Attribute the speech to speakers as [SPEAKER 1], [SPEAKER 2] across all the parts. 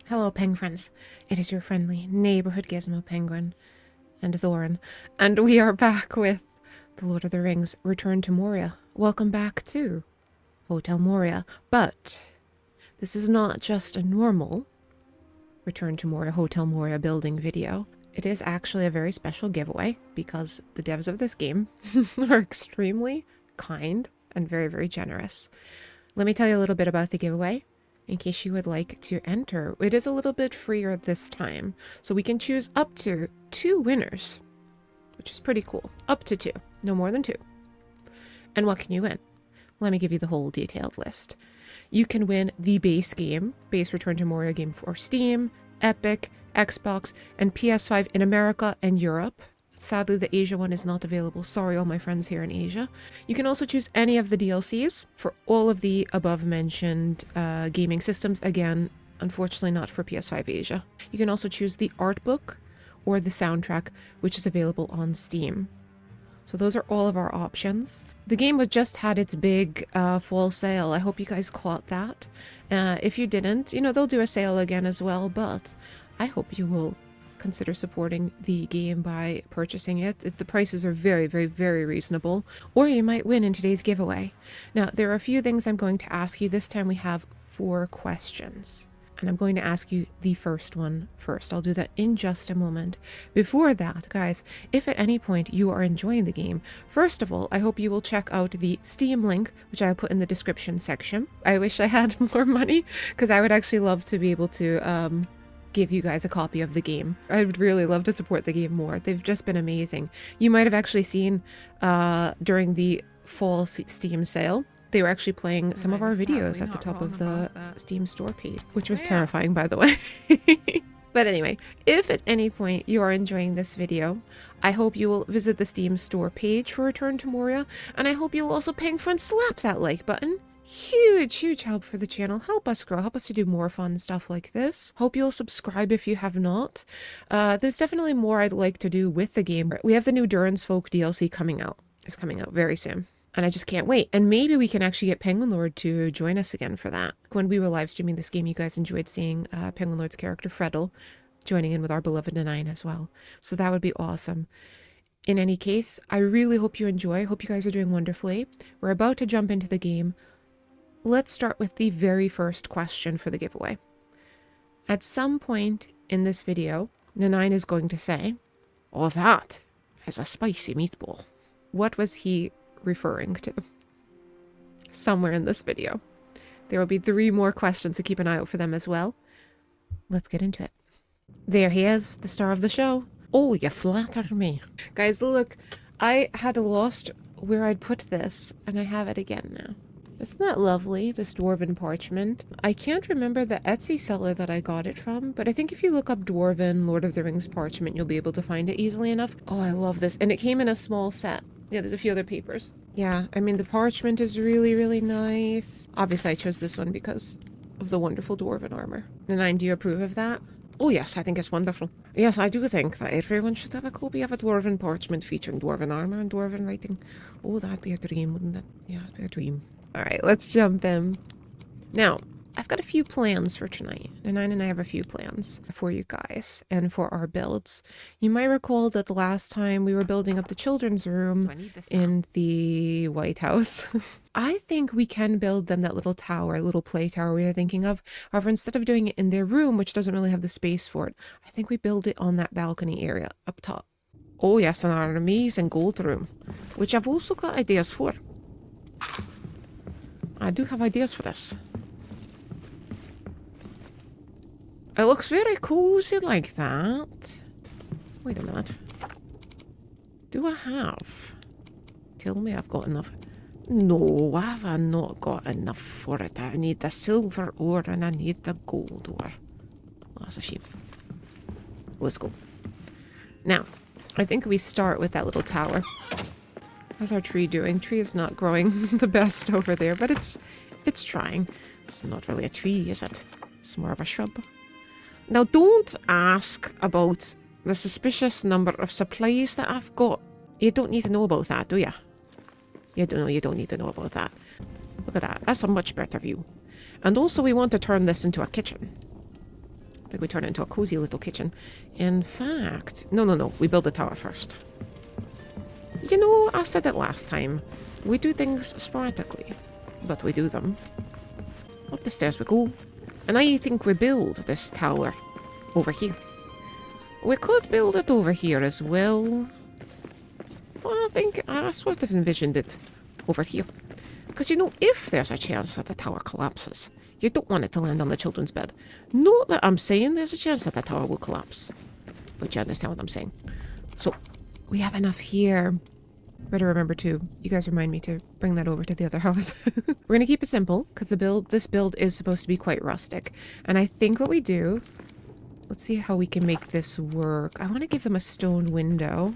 [SPEAKER 1] Hello, Peng-friends. It is your friendly neighborhood Gizmo Penguin and Thorin, and we are back with The Lord of the Rings Return to Moria. Welcome back to Hotel Moria, but this is not just a normal Return to Moria Hotel Moria building video. It is actually a very special giveaway because the devs of this game are extremely kind and very, very generous. Let me tell you a little bit about the giveaway in case you would like to enter. It is a little bit freer this time, so we can choose up to 2 winners, which is pretty cool. Up to 2, no more than 2. And what can you win? Let me give you the whole detailed list. You can win the base game, base Return to Moria game for Steam, Epic, Xbox, and PS5 in America and Europe. Sadly, the Asia one is not available. Sorry, all my friends here in Asia. You can also choose any of the DLCs for all of the above-mentioned gaming systems. Again, unfortunately not for PS5 Asia. You can also choose the art book or the soundtrack, which is available on Steam. So those are all of our options. The game was just had its big fall sale. I hope you guys caught that. If you didn't, you know, they'll do a sale again as well, but I hope you will consider supporting the game by purchasing it. The prices are very, very, very reasonable, or you might win in today's giveaway. Now, there are a few things I'm going to ask you. This time we have 4 questions, and I'm going to ask you the first one first. I'll do that in just a moment. Before that, guys, if at any point you are enjoying the game, first of all, I hope you will check out the Steam link, which I will put in the description section. I wish I had more money, because I would actually love to be able to give you guys a copy of the game. I would really love to support the game more. They've just been amazing. You might have actually seen during the fall Steam sale, they were actually playing some of our videos at the top of the Steam store page, which was terrifying, by the way. But anyway, if at any point you are enjoying this video, I hope you will visit the Steam store page for Return to Moria, and I hope you'll also Peng-friends slap that like button. Huge help for the channel. Help us grow. Help us to do more fun stuff like this. Hope you'll subscribe if you have not. There's definitely more I'd like to do with the game. We have the new Durin's Folk DLC coming out. It's coming out very soon. And I just can't wait. And maybe we can actually get Penguin Lord to join us again for that. When we were live streaming this game, you guys enjoyed seeing Penguin Lord's character Freddle joining in with our beloved Nine as well. So that would be awesome. In any case, I really hope you enjoy. Hope you guys are doing wonderfully. We're about to jump into the game. Let's start with the very first question for the giveaway. At some point in this video, Nine is going to say, "Oh, that is a spicy meatball." What was he referring to? Somewhere in this video. There will be 3 more questions, so keep an eye out for them as well. Let's get into it. There he is, the star of the show. Oh, you flatter me. Guys, look, I had lost where I'd put this, and I have it again now. Isn't that lovely, this dwarven parchment? I can't remember the Etsy seller that I got it from, but I think if you look up dwarven Lord of the Rings parchment, you'll be able to find it easily enough. Oh, I love this. And it came in a small set. Yeah, there's a few other papers. Yeah, I mean, the parchment is really, really nice. Obviously, I chose this one because of the wonderful dwarven armor. Nine, do you approve of that? Oh yes, I think it's wonderful. Yes, I do think that everyone should have a copy of a dwarven parchment featuring dwarven armor and dwarven writing. Oh, that'd be a dream, wouldn't it? Yeah, it'd be a dream. Alright, let's jump in. Now, I've got a few plans for tonight. Nine and I have a few plans for you guys and for our builds. You might recall that the last time we were building up the children's room in the White House. I think we can build them that little tower, little play tower we were thinking of. However, instead of doing it in their room, which doesn't really have the space for it, I think we build it on that balcony area up top. Oh yes, and our amazing gold room, which I've also got ideas for. I do have ideas for this. It looks very cozy like that. Wait a minute. Do I have? Tell me I've got enough. No, have I not got enough for it? I need the silver ore and I need the gold ore. Well, that's a shame. Let's go. Now, I think we start with that little tower. How's our tree doing? Tree is not growing the best over there, but it's trying. It's not really a tree, is it? It's more of a shrub. Now, don't ask about the suspicious number of supplies that I've got. You don't need to know about that, do you? You don't need to know about that. Look at that. That's a much better view. And also, we want to turn this into a kitchen. I think we turn it into a cozy little kitchen. In fact, no, we build the tower first. You know, I said it last time. We do things sporadically, but we do them. Up the stairs we go. And I think we build this tower over here. We could build it over here as well. I think I sort of envisioned it over here. Because, you know, if there's a chance that the tower collapses, you don't want it to land on the children's bed. Not that I'm saying there's a chance that the tower will collapse. But you understand what I'm saying. So, we have enough here. Better remember too, you guys remind me to bring that over to the other house. We're going to keep it simple, because this build is supposed to be quite rustic. And I think what we do... Let's see how we can make this work. I want to give them a stone window.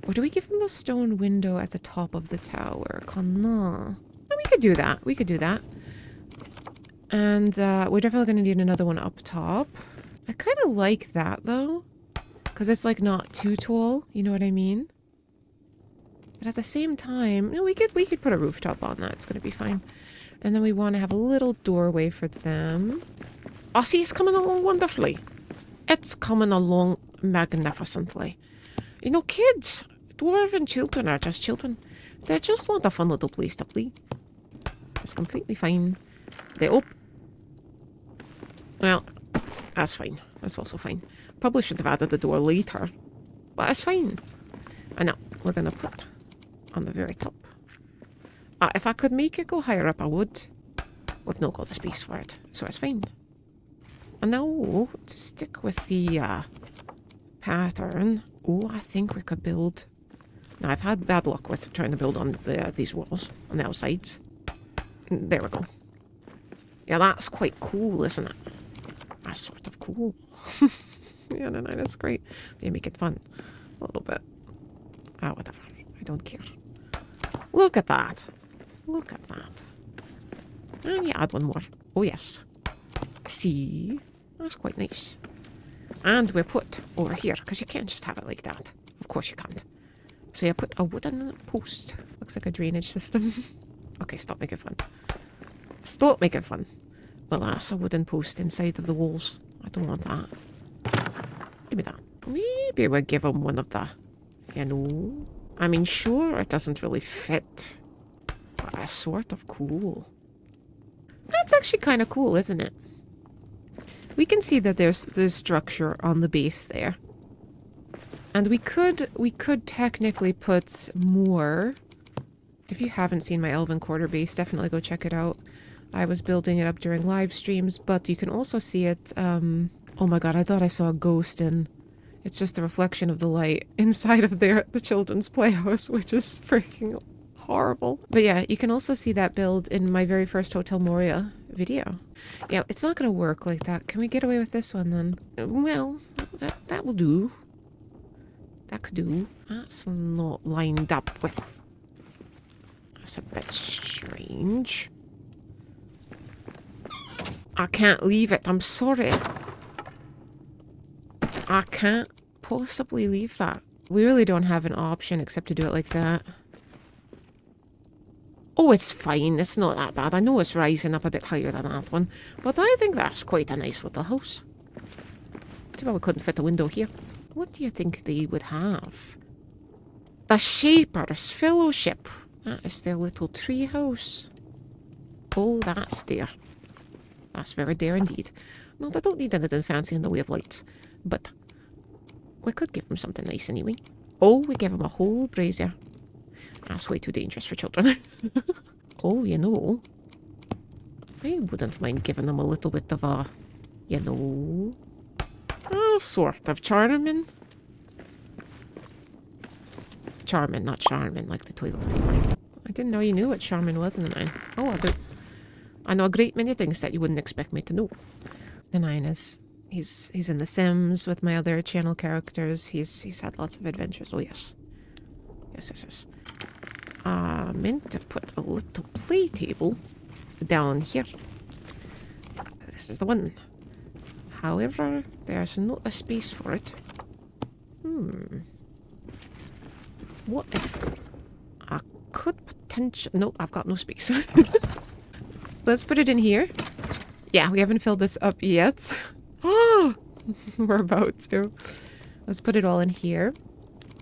[SPEAKER 1] Or do we give them the stone window at the top of the tower? No, we could do that. We could do that. And we're definitely going to need another one up top. I kind of like that, though. Because it's, like, not too tall. You know what I mean? But at the same time, we could put a rooftop on that. It's going to be fine. And then we want to have a little doorway for them. Oh, see, it's coming along wonderfully. It's coming along magnificently. You know, kids, dwarven children are just children. They just want a fun little place to play. It's completely fine. Well, that's fine. That's also fine. Probably should have added the door later. But it's fine. And now, we're going to put on the very top. If I could make it go higher up, I would. We've not got the space for it, so it's fine. And now, to stick with the pattern, I think we could build... Now, I've had bad luck with trying to build on these walls, on the outsides. There we go. Yeah, that's quite cool, isn't it? That's sort of cool. Yeah, no, that's great. They make it fun. A little bit. Whatever. I don't care. Look at that. Look at that. And you add one more. Oh, yes. See? That's quite nice. And we put over here, because you can't just have it like that. Of course you can't. So you put a wooden post. Looks like a drainage system. Okay, stop making fun. Stop making fun. Well, that's a wooden post inside of the walls. I don't want that. Give me that. Maybe we'll give him one of the... You know... I mean, sure, it doesn't really fit. But it's sort of cool. That's actually kind of cool, isn't it? We can see that there's structure on the base there. And we could technically put more. If you haven't seen my Elven Quarter base, definitely go check it out. I was building it up during live streams, but you can also see it, oh my god, I thought I saw a ghost in... It's just a reflection of the light inside of the children's playhouse, which is freaking horrible. But yeah, you can also see that build in my very first Hotel Moria video. Yeah, it's not going to work like that. Can we get away with this one then? Well, that will do. That could do. That's not lined up with... That's a bit strange. I can't leave it. I'm sorry. I can't possibly leave that. We really don't have an option except to do it like that. Oh, it's fine. It's not that bad. I know it's rising up a bit higher than that one, but I think that's quite a nice little house. Too bad we couldn't fit a window here. What do you think they would have? The Shaper's Fellowship. That is their little tree house. Oh, that's there. That's very there indeed. No, they don't need anything fancy in the way of lights. But we could give them something nice anyway. Oh, we give them a whole brazier. That's way too dangerous for children. Oh, you know, I wouldn't mind giving them a little bit of a, you know, sort of charming. Charmin, not Charmin, like the toilet paper. I didn't know you knew what Charmin was, and I... Oh, I do. I know a great many things that you wouldn't expect me to know. Nine is... He's in The Sims with my other channel characters. He's had lots of adventures. Oh, yes. Yes. I meant to put a little play table down here. This is the one. However, there's not a space for it. What if I could potentially... No, I've got no space. Let's put it in here. Yeah, we haven't filled this up yet. Oh, we're about to. Let's put it all in here.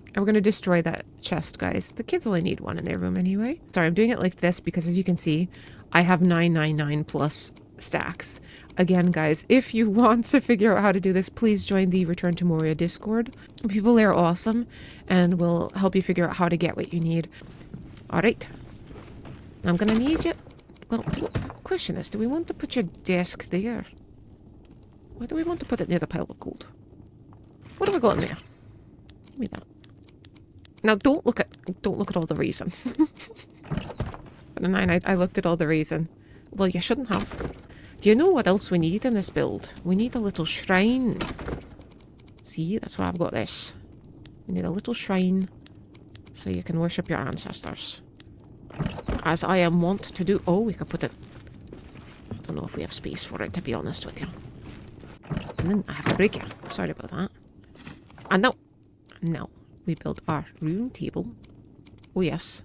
[SPEAKER 1] And we're going to destroy that chest, guys. The kids only need one in their room anyway. Sorry, I'm doing it like this because, as you can see, I have 999 plus stacks. Again, guys, if you want to figure out how to do this, please join the Return to Moria Discord. People there are awesome and will help you figure out how to get what you need. Alright. I'm going to need you. Well, the question is, do we want to put your desk there? Why do we want to put it near the pile of gold? What have we got in there? Give me that. Now don't look at all the reasons. But the 9, I looked at all the reason. Well, you shouldn't have. Do you know what else we need in this build? We need a little shrine. See, that's why I've got this. We need a little shrine so you can worship your ancestors. As I am wont to do. Oh, we could put it. I don't know if we have space for it, to be honest with you. And then I have to break you. Sorry about that. And now we build our rune table. Oh yes.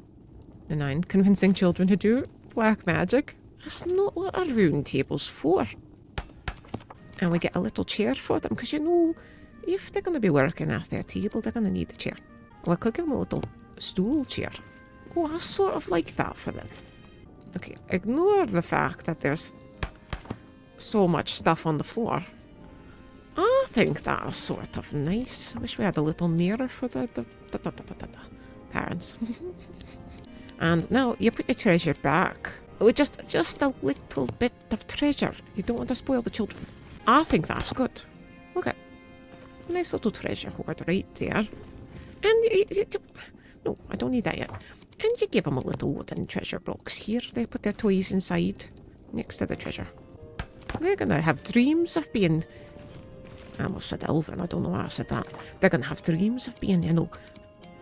[SPEAKER 1] The 9, convincing children to do black magic. That's not what a rune table's for. And we get a little chair for them, because you know, if they're going to be working at their table, they're going to need a chair. Well, I could give them a little stool chair. Oh, I sort of like that for them. Okay, ignore the fact that there's so much stuff on the floor. I think that's sort of nice. I wish we had a little mirror for the parents. And now you put your treasure back. Oh, just a little bit of treasure. You don't want to spoil the children. I think that's good. Look at nice little treasure hoard right there. And no, I don't need that yet. And you give them a little wooden treasure box here. They put their toys inside next to the treasure. They're gonna have dreams of being. I almost said elven, I don't know why I said that. They're going to have dreams of being, you know,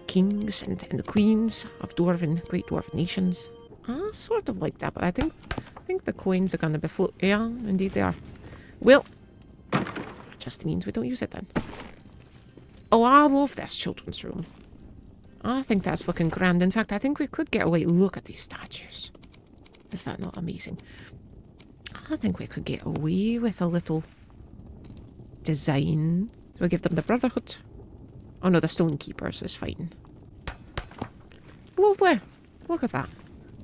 [SPEAKER 1] kings and the queens of great dwarven nations. I sort of like that, but I think the coins are going to be Yeah, indeed they are. Well, that just means we don't use it then. Oh, I love this children's room. I think that's looking grand. In fact, I think we could get away. Look at these statues. Is that not amazing? I think we could get away with a little design. So we give them the Brotherhood. Oh no, the Stonekeepers is fine. Lovely. Look at that.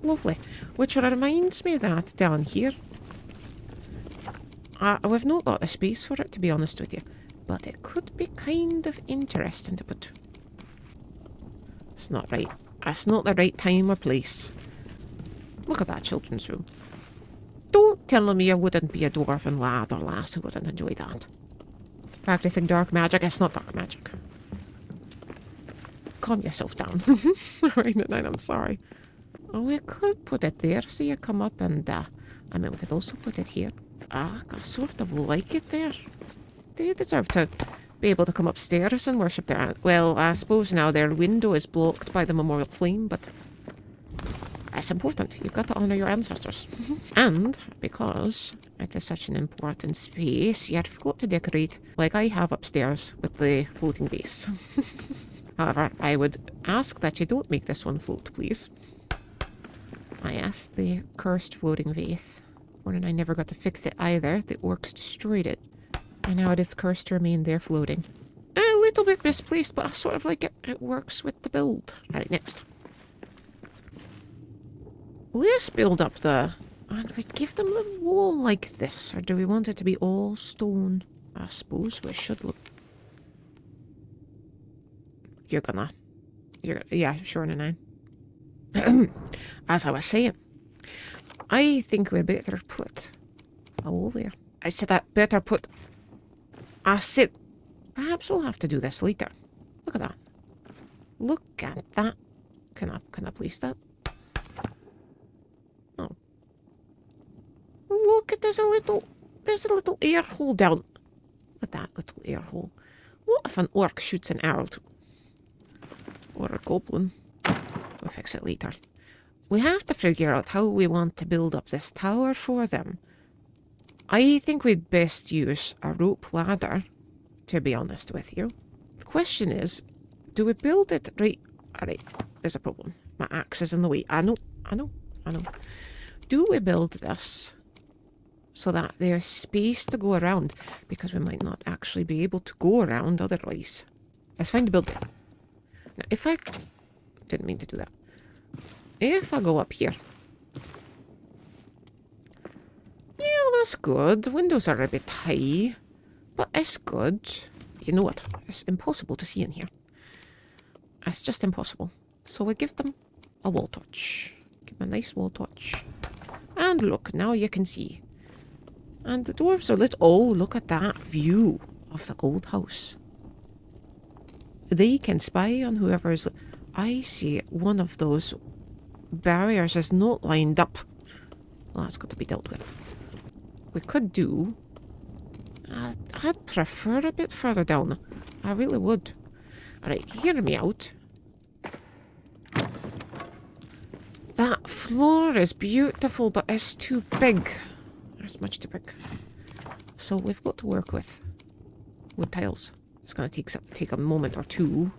[SPEAKER 1] Lovely. Which reminds me that down here, we've not got the space for it, to be honest with you. But it could be kind of interesting to put. It's not right. It's not the right time or place. Look at that children's room. Don't tell me you wouldn't be a dwarven lad or lass who wouldn't enjoy that. Practicing dark magic. It's not dark magic. Calm yourself down. Right at night, I'm sorry. Oh, we could put it there so you come up and, I mean, we could also put it here. I sort of like it there. They deserve to be able to come upstairs and worship their... Well, I suppose now their window is blocked by the memorial flame, but... It's important. You've got to honour your ancestors. And because it is such an important space, you've got to decorate like I have upstairs with the floating vase. However, I would ask that you don't make this one float, please. I asked the cursed floating vase. Warren and I never got to fix it either. The orcs destroyed it. And now it is cursed to remain there floating. A little bit misplaced, but I sort of like it. It works with the build. Alright, next. Let's build up the... And we give them the wall like this, or do we want it to be all stone? I suppose we should look... Yeah, sure, Nine. As I was saying, I think we'd better put a wall there. I said I better put... I said... Perhaps we'll have to do this later. Look at that. Look at that. Can I place that? Oh. Look at there's a little air hole down. Look at that little air hole. What if an orc shoots an arrow to... Or a goblin? We'll fix it later. We have to figure out how we want to build up this tower for them. I think we'd best use a rope ladder, to be honest with you. The question is, do we build it right... Alright, there's a problem. My axe is in the way. I know. Do we build this so that there's space to go around, because we might not actually be able to go around otherwise. Let's find the building. Now, if I... Didn't mean to do that. If I go up here... Yeah, that's good. The windows are a bit high, but it's good. You know what? It's impossible to see in here. It's just impossible. So we give them a wall torch. Give them a nice wall torch. And look, now you can see. And the dwarves are lit. Oh, look at that view of the gold house. They can spy on whoever's... I see one of those barriers is not lined up. Well, that's got to be dealt with. We could do... I'd prefer a bit further down. I really would. Alright, hear me out. That floor is beautiful, but it's too big. It's much too big. So we've got to work with wood tiles. It's going to take a moment or two.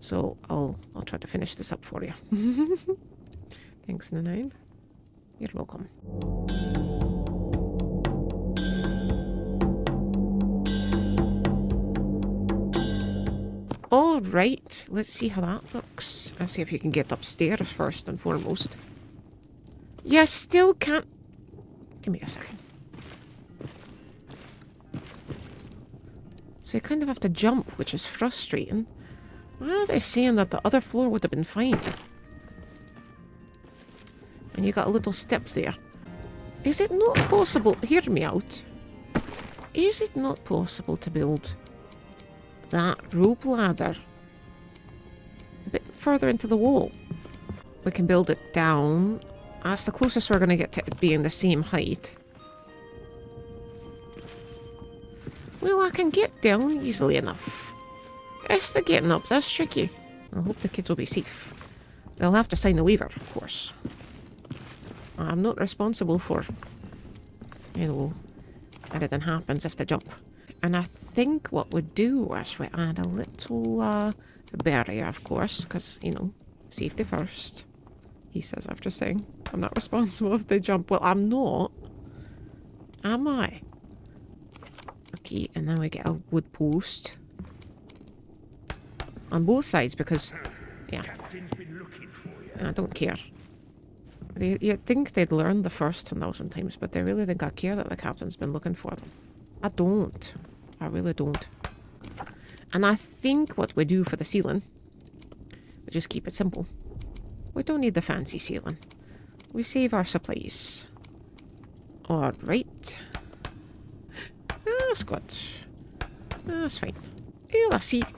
[SPEAKER 1] So I'll try to finish this up for you. Thanks, Nine. You're welcome. Alright, let's see how that looks. Let's see if you can get upstairs first and foremost. You still can't... Give me a second. So you kind of have to jump, which is frustrating. Why are they saying that the other floor would have been fine? And you got a little step there. Is it not possible... Hear me out. Is it not possible to build that rope ladder a bit further into the wall? We can build it down. That's the closest we're going to get to it being the same height. Well, I can get down easily enough. It's the getting up that's tricky. I hope the kids will be safe. They'll have to sign the waiver, of course. I'm not responsible for, you know, anything happens if they jump. And I think what we'd do is we add a little barrier, of course, because, you know, safety first. He says after saying, I'm not responsible if they jump. Well, I'm not. Am I? Okay, and then we get a wood post. On both sides, because, yeah. I don't care. You'd think they'd learn the first 1,000 times, but they really think I care that the captain's been looking for them. I don't. I really don't. And I think what we do for the ceiling, we just keep it simple. We don't need the fancy ceiling. We save our supplies. Alright. That's good. That's fine. Yeah, that's it.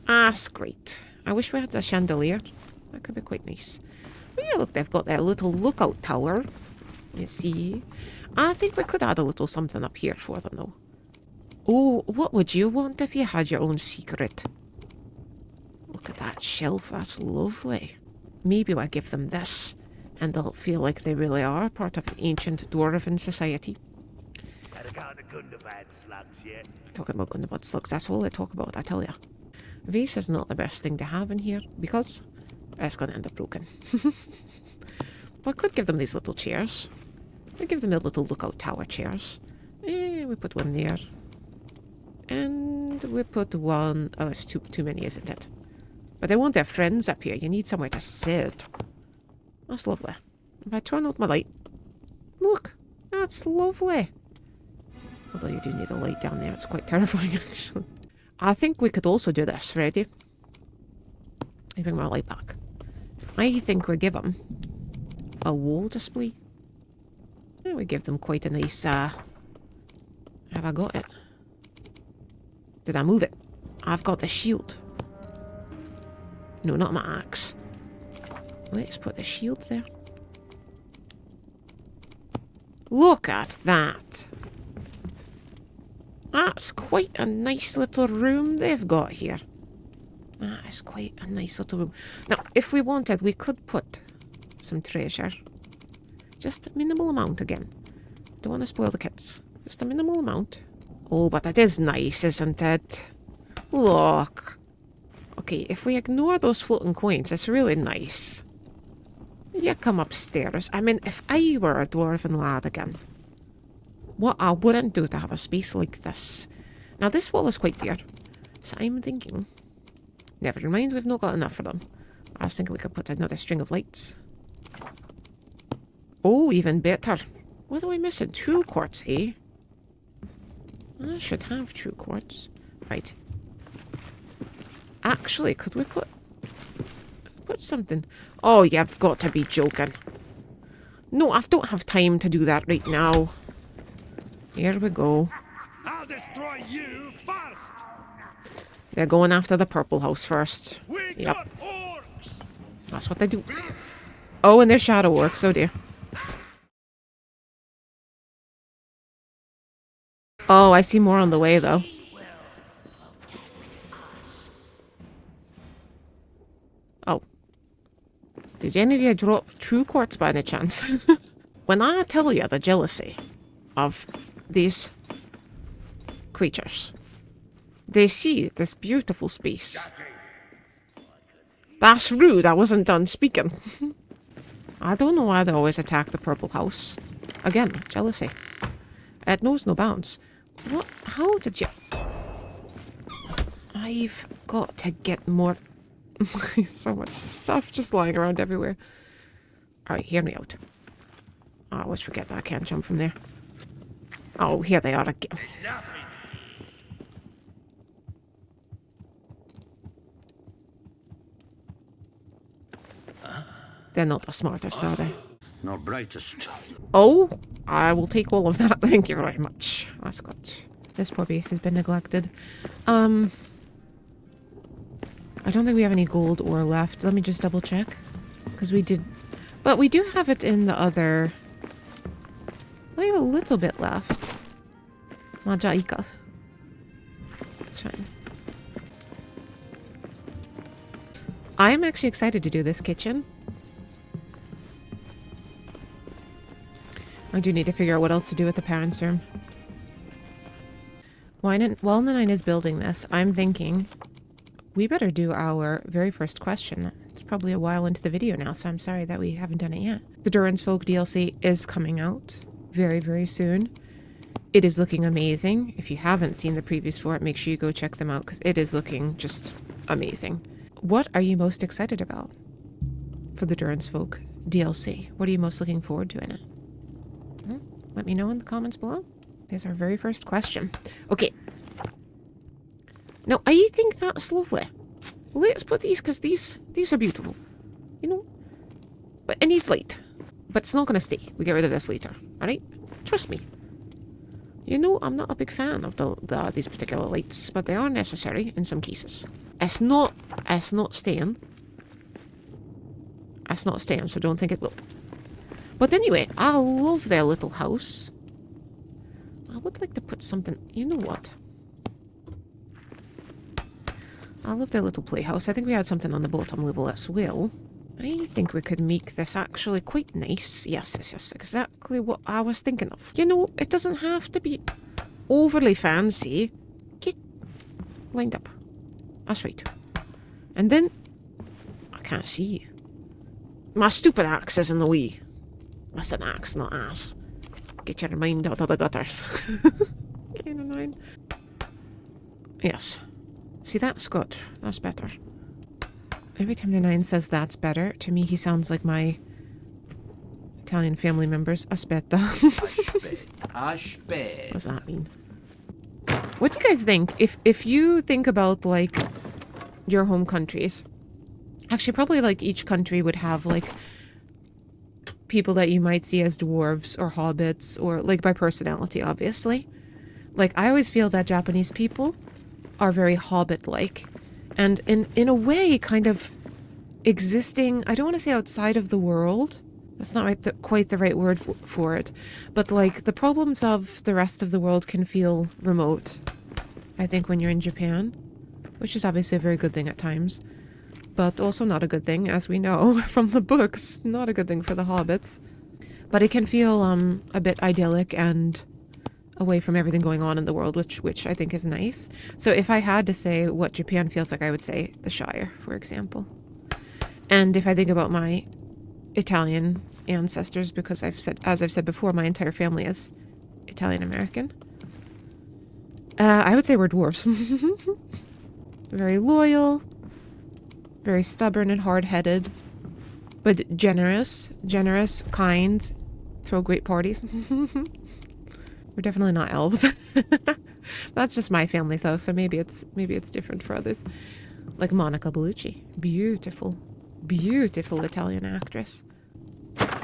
[SPEAKER 1] That's great. I wish we had a chandelier. That could be quite nice. But yeah, look, they've got their little lookout tower. You see? I think we could add a little something up here for them, though. Oh, what would you want if you had your own secret? Look at that shelf. That's lovely. Maybe I give them this, and they'll feel like they really are part of an ancient dwarven society. Talking about Gundabad slugs, that's all they talk about, I tell ya. Vase is not the best thing to have in here, because it's going to end up broken. But I could give them these little chairs. We give them the little lookout tower chairs. We put one there. And we put one... Oh, it's too many, isn't it? But they want their friends up here. You need somewhere to sit. That's lovely. If I turn out my light... Look! That's lovely! Although you do need a light down there. It's quite terrifying, actually. I think we could also do this. Ready? I bring my light back. I think we give them a wall display. Yeah, we give them quite a nice... Have I got it? Did I move it? I've got the shield. No, not my axe. Let's put the shield there. Look at that. That's quite a nice little room they've got here. That is quite a nice little room. Now, if we wanted, we could put some treasure. Just a minimal amount again. Don't want to spoil the kids. Just a minimal amount. Oh, but it is nice, isn't it? Look. Okay, if we ignore those floating coins, it's really nice. You come upstairs. I mean, if I were a dwarven lad again, what I wouldn't do to have a space like this. Now, this wall is quite bare. So I'm thinking... Never mind, we've not got enough for them. I was thinking we could put another string of lights. Oh, even better. What am I missing? True quartz, eh? I should have true quartz. Right. Actually, could we put something? Oh, you've got to be joking. No, I don't have time to do that right now. Here we go.
[SPEAKER 2] I'll destroy you first.
[SPEAKER 1] They're going after the purple house first.
[SPEAKER 2] Yep. Orcs.
[SPEAKER 1] That's what they do. Oh, and there's shadow orcs. Oh dear. Oh, I see more on the way though. Oh. Did any of you drop true quartz by any chance? When I tell you the jealousy of these creatures, they see this beautiful space. That's rude, I wasn't done speaking. I don't know why they always attack the purple house. Again, jealousy. It knows no bounds. What? How did you... I've got to get more... So much stuff just lying around everywhere. Alright, hear me out. Oh, I always forget that I can't jump from there. Oh, here they are again. They're not the smartest, are they?
[SPEAKER 2] Not brightest.
[SPEAKER 1] Oh, I will take all of that. Thank you very much. That's good. This poor base has been neglected. I don't think we have any gold ore left. Let me just double check. Because we did... But we do have it in the other... We have a little bit left. Majaika. It's fine. I'm actually excited to do this kitchen. I do need to figure out what else to do with the parents' room. While Nine is building this, I'm thinking we better do our very first question. It's probably a while into the video now, so I'm sorry that we haven't done it yet. The Durance Folk DLC is coming out very, very soon. It is looking amazing. If you haven't seen the previews for it, make sure you go check them out because it is looking just amazing. What are you most excited about for the Durance Folk DLC? What are you most looking forward to in it? Let me know in the comments below. There's our very first question. Okay. Now, I think that's lovely. Let's put these, because these are beautiful. You know? But it needs light. But it's not going to stay. We get rid of this later. Alright? Trust me. You know, I'm not a big fan of these particular lights, but they are necessary in some cases. It's not staying. It's not staying, so don't think it will. But anyway, I love their little house. I would like to put something... You know what? I love their little playhouse. I think we had something on the bottom level as well. I think we could make this actually quite nice. Yes, exactly what I was thinking of. You know, it doesn't have to be overly fancy. Get lined up. That's right. And then... I can't see. My stupid axe is in the way. That's an axe, not ass. Get your mind out of the gutters. Kind of annoying. Yes. See, that's good. That's better. Every time the 9 says that's better, to me he sounds like my Italian family members. Aspetta. What does that mean? What do you guys think? If you think about, like, your home countries, actually probably, like, each country would have, like, people that you might see as dwarves or hobbits, or, like, by personality, obviously. Like, I always feel that Japanese people are very hobbit-like. And in a way, kind of existing, I don't want to say outside of the world. That's not quite the right word for it. But, like, the problems of the rest of the world can feel remote, I think, when you're in Japan. Which is obviously a very good thing at times. But also not a good thing, as we know from the books. Not a good thing for the hobbits. But it can feel a bit idyllic and away from everything going on in the world, which I think is nice. So if I had to say what Japan feels like, I would say the Shire, for example. And if I think about my Italian ancestors, because as I've said before, my entire family is Italian-American. I would say we're dwarves. Very loyal, very stubborn and hard-headed, but generous, kind, throw great parties. We're definitely not elves. That's just my family though, so maybe it's different for others. Like Monica Bellucci. Beautiful, beautiful Italian actress.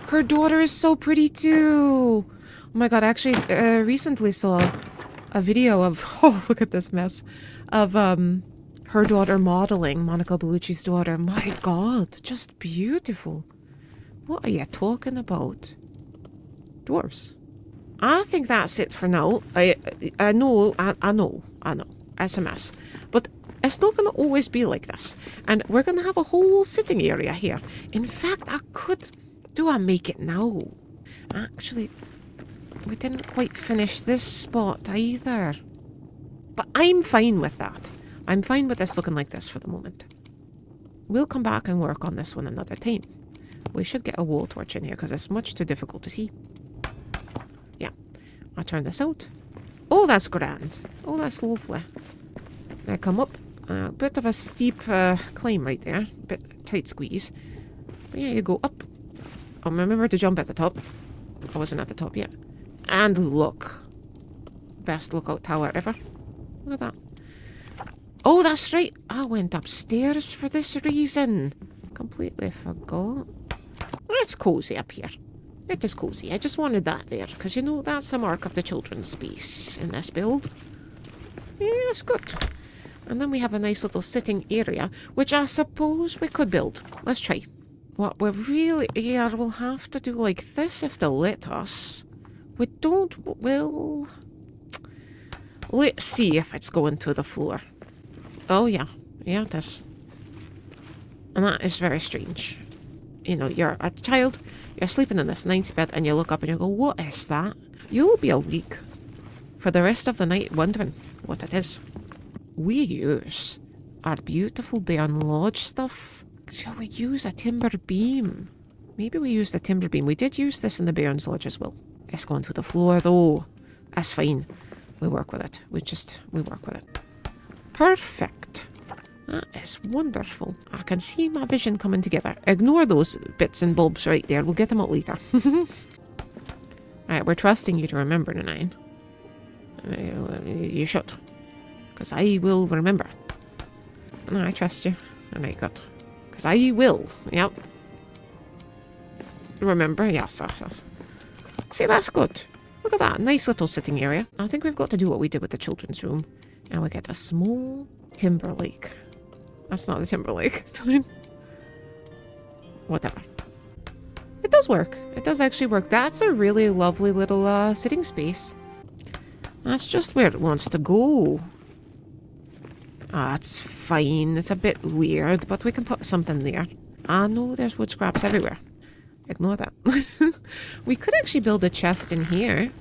[SPEAKER 1] Her daughter is so pretty too. Oh my god, I actually recently saw a video of, oh look at this mess, of her daughter modeling, Monica Bellucci's daughter. My god, just beautiful. What are you talking about? Dwarves. I think that's it for now. I know. It's a mess. But it's not going to always be like this. And we're going to have a whole sitting area here. In fact, I could do a make it now. Actually, we didn't quite finish this spot either. But I'm fine with that. I'm fine with this looking like this for the moment. We'll come back and work on this one another time. We should get a wall torch in here because it's much too difficult to see. Yeah. I'll turn this out. Oh, that's grand. Oh, that's lovely. Now come up. A bit of a steep climb right there. A bit tight squeeze. But yeah, you go up. Oh, remember to jump at the top. I wasn't at the top yet. And look. Best lookout tower ever. Look at that. Oh, that's right. I went upstairs for this reason. Completely forgot. It's cozy up here. It is cozy. I just wanted that there, because you know, that's a mark of the children's space in this build. Yeah, it's good. And then we have a nice little sitting area, which I suppose we could build. Let's try. What we really, yeah, we'll have to do like this if they'll let us. We don't, well, let's see if it's going to the floor. Oh yeah, yeah it is. And that is very strange. You know, you're a child, you're sleeping in this nice bed, and you look up and you go, what is that? You'll be awake for the rest of the night wondering what it is. We use our beautiful Bairn Lodge stuff. Shall we use a timber beam? Maybe we use the timber beam. We did use this in the Bairn's Lodge as well. It's going to the floor though. That's fine. We work with it. We work with it. Perfect. That is wonderful. I can see my vision coming together. Ignore those bits and bobs right there. We'll get them out later. Alright, we're trusting you to remember, Nine. You should. Because I will remember. And I trust you. Alright, good. Because I will. Yep. Remember? Yes, yes, yes. See, that's good. Look at that. Nice little sitting area. I think we've got to do what we did with the children's room. And we get a small timber lake. That's not the timber lake. Whatever. It does work. It does actually work. That's a really lovely little sitting space. That's just where it wants to go. Ah, it's fine. It's a bit weird, but we can put something there. I know there's wood scraps everywhere. Ignore that. We could actually build a chest in here.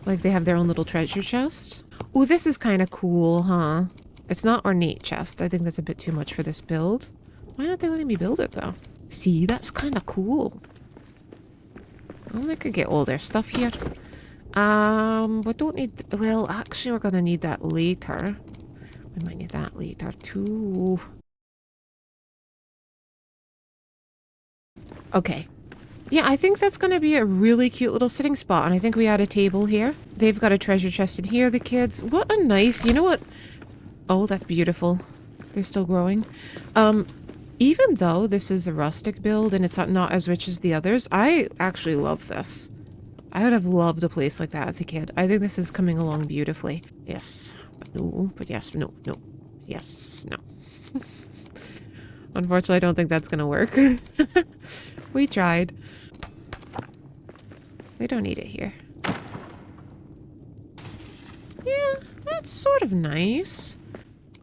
[SPEAKER 1] Like they have their own little treasure chest. Oh, this is kind of cool, huh? It's not ornate chest. I think that's a bit too much for this build. Why aren't they letting me build it, though? See, that's kind of cool. Well, they could get all their stuff here. We don't need... Well, actually, we're going to need that later. We might need that later, too. Okay. Yeah, I think that's going to be a really cute little sitting spot. And I think we add a table here. They've got a treasure chest in here, the kids. What a nice... You know what? Oh, that's beautiful. They're still growing. Even though this is a rustic build and it's not as rich as the others, I actually love this. I would have loved a place like that as a kid. I think this is coming along beautifully. Yes, but no, but yes, no, no, yes, no. Unfortunately, I don't think that's gonna work. We tried. We don't need it here. Yeah, that's sort of nice.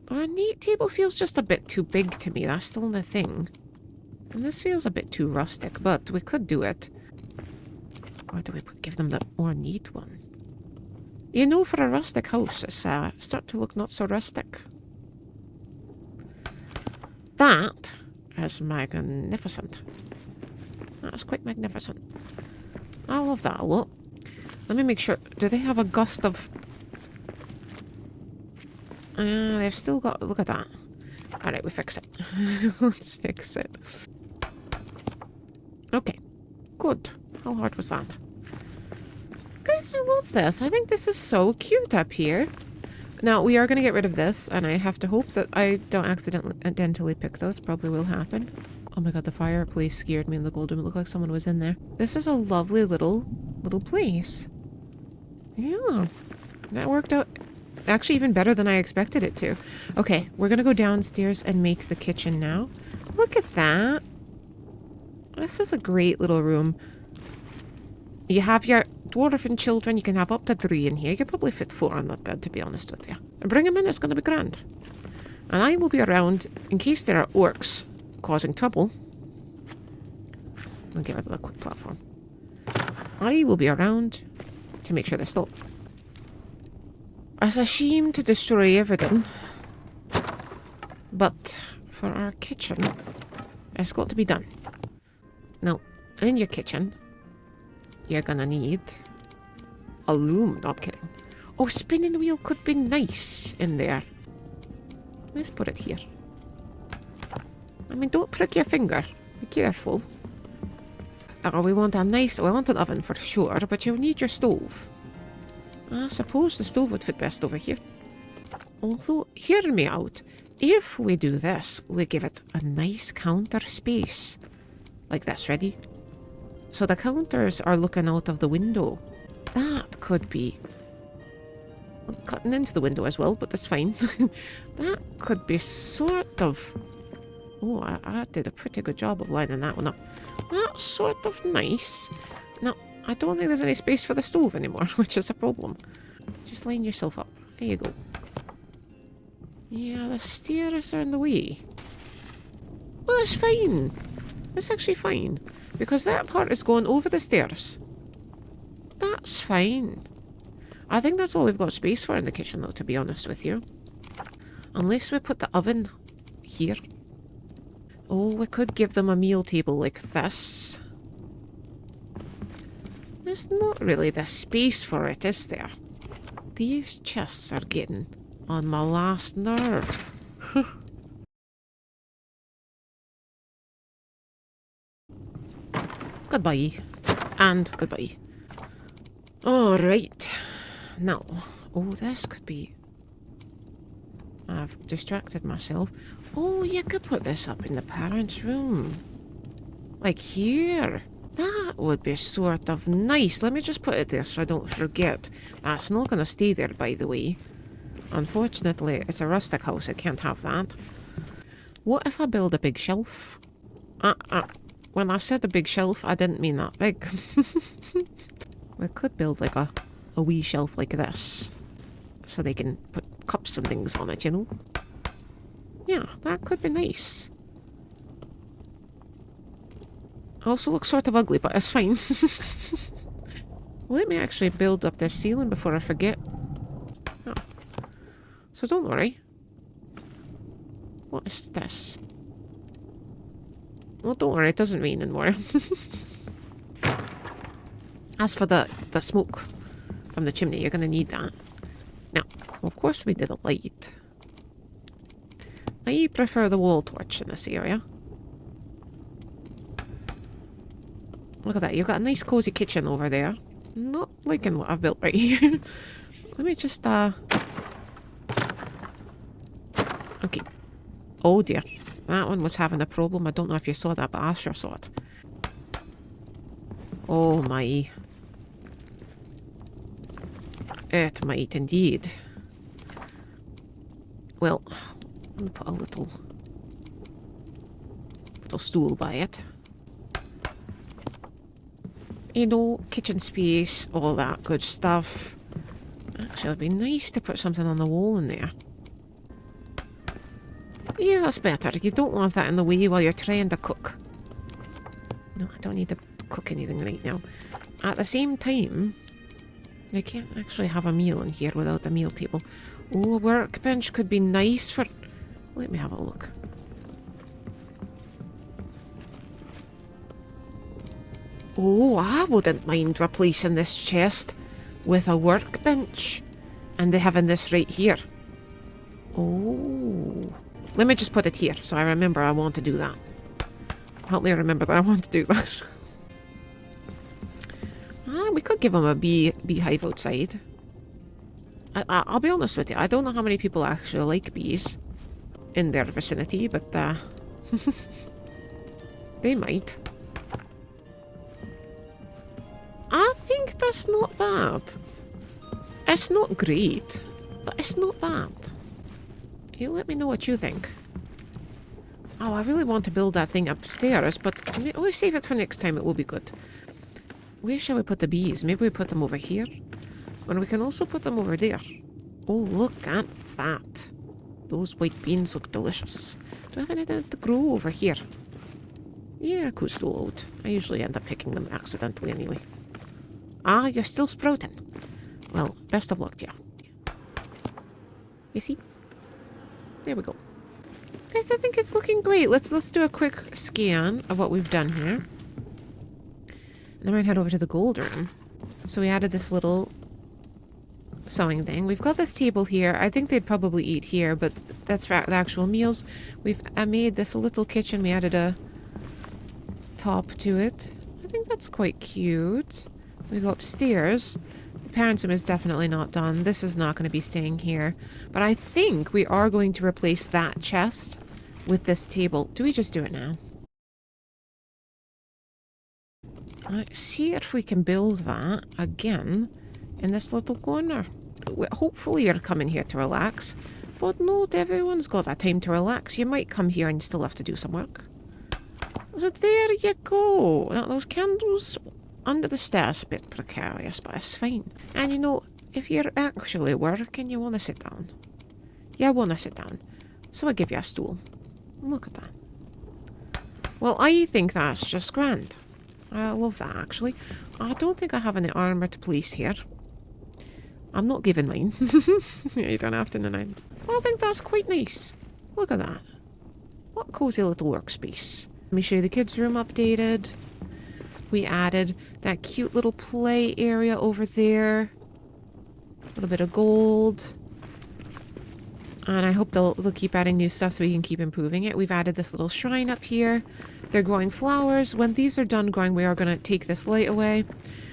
[SPEAKER 1] Our neat table feels just a bit too big to me. That's the only thing. And this feels a bit too rustic, but we could do it. Or do we give them the ornate one? You know, for a rustic house, it's start to look not so rustic. That is magnificent. That is quite magnificent. I love that a lot. Let me make sure. Do they have a gust of... they've still got... Look at that. Alright, we fix it. Let's fix it. Okay. Good. How hard was that? Guys, I love this. I think this is so cute up here. Now, we are going to get rid of this, and I have to hope that I don't accidentally pick those. Probably will happen. Oh my god, the fireplace scared me in the gold room. It looked like someone was in there. This is a lovely little place. Yeah. That worked out actually even better than I expected it to. Okay, we're going to go downstairs and make the kitchen now. Look at that. This is a great little room. You have your dwarven children. You can have up to 3 in here. You could probably fit 4 on that bed, to be honest with you. Bring them in. It's going to be grand. And I will be around in case there are orcs causing trouble. I'll get rid of the quick platform. I will be around to make sure they stop. It's a shame to destroy everything. But for our kitchen, it's got to be done. Now, in your kitchen, you're gonna need a loom. No, I'm kidding. Oh, spinning wheel could be nice in there. Let's put it here. I mean, don't prick your finger. Be careful. Oh, we want an oven for sure, but you'll need your stove. I suppose the stove would fit best over here. Although, hear me out. If we do this, we give it a nice counter space. Like this, ready? So the counters are looking out of the window. That could be... cutting into the window as well, but that's fine. That could be sort of... Oh, I did a pretty good job of lining that one up. That's sort of nice. Now, I don't think there's any space for the stove anymore, which is a problem. Just line yourself up. There you go. Yeah, the stairs are in the way. Well, it's fine. It's actually fine. Because that part is going over the stairs. That's fine. I think that's all we've got space for in the kitchen, though, to be honest with you. Unless we put the oven here. Oh, we could give them a meal table like this. There's not really the space for it, is there? These chests are getting on my last nerve. Goodbye. And goodbye. Alright. Now. Oh, this could be... I've distracted myself. Oh, you could put this up in the parents' room. Like here. That would be sort of nice. Let me just put it there so I don't forget. That's not going to stay there, by the way. Unfortunately, it's a rustic house. I can't have that. What if I build a big shelf? When I said a big shelf, I didn't mean that big. We could build like a wee shelf like this. So they can put cups and things on it, you know? Yeah, that could be nice. Also looks sort of ugly, but it's fine. Let me actually build up this ceiling before I forget. Oh. So don't worry. What is this? Well, don't worry, it doesn't rain anymore. As for the smoke from the chimney, you're going to need that. Now, of course we did a light. I prefer the wall torch in this area. Look at that, you've got a nice cozy kitchen over there. Not liking what I've built right here. Let me just, okay. Oh dear. That one was having a problem. I don't know if you saw that, but I sure saw it. Oh my. It might indeed. Well, I'm gonna put a little stool by it. You know, kitchen space, all that good stuff. Actually, it'd be nice to put something on the wall in there. Yeah, that's better. You don't want that in the way while you're trying to cook. No, I don't need to cook anything right now. At the same time, you can't actually have a meal in here without the meal table. Oh, a workbench could be nice for... Let me have a look. Oh, I wouldn't mind replacing this chest with a workbench. And they have in this right here. Oh. Let me just put it here so I remember I want to do that. Help me remember that I want to do that. We could give them a beehive outside. I'll be honest with you, I don't know how many people actually like bees in their vicinity, but they might. I think that's not bad. It's not great, but it's not bad. You let me know what you think. Oh, I really want to build that thing upstairs, but we'll save it for next time. It will be good. Where shall we put the bees? Maybe we put them over here? And we can also put them over there. Oh, look at that. Those white beans look delicious. Do I have anything to grow over here? Yeah, coastal load. I usually end up picking them accidentally anyway. Ah, you're still sprouting. Well, best of luck to you. You see? There we go. Guys, I think it's looking great. Let's do a quick scan of what we've done here. And then we're gonna head over to the gold room. So we added this little sewing thing. We've got this table here. I think they'd probably eat here, but that's for the actual meals. I made this little kitchen. We added a top to it. I think that's quite cute. We go upstairs. The parents' room is definitely not done. This is not going to be staying here. But I think we are going to replace that chest with this table. Do we just do it now? Let's see if we can build that again in this little corner. Hopefully you're coming here to relax. But not everyone's got that time to relax. You might come here and still have to do some work. So there you go. Now those candles under the stairs a bit precarious, but it's fine. And you know, if you're actually working, you want to sit down. You want to sit down. So I give you a stool. Look at that. Well, I think that's just grand. I love that, actually. I don't think I have any armor to place here. I'm not giving mine. Yeah, you don't have to deny it. I think that's quite nice. Look at that. What a cozy little workspace. Let me show you the kids' room updated. We added that cute little play area over there. A little bit of gold. And I hope they'll keep adding new stuff so we can keep improving it. We've added this little shrine up here. They're growing flowers. When these are done growing, we are going to take this light away.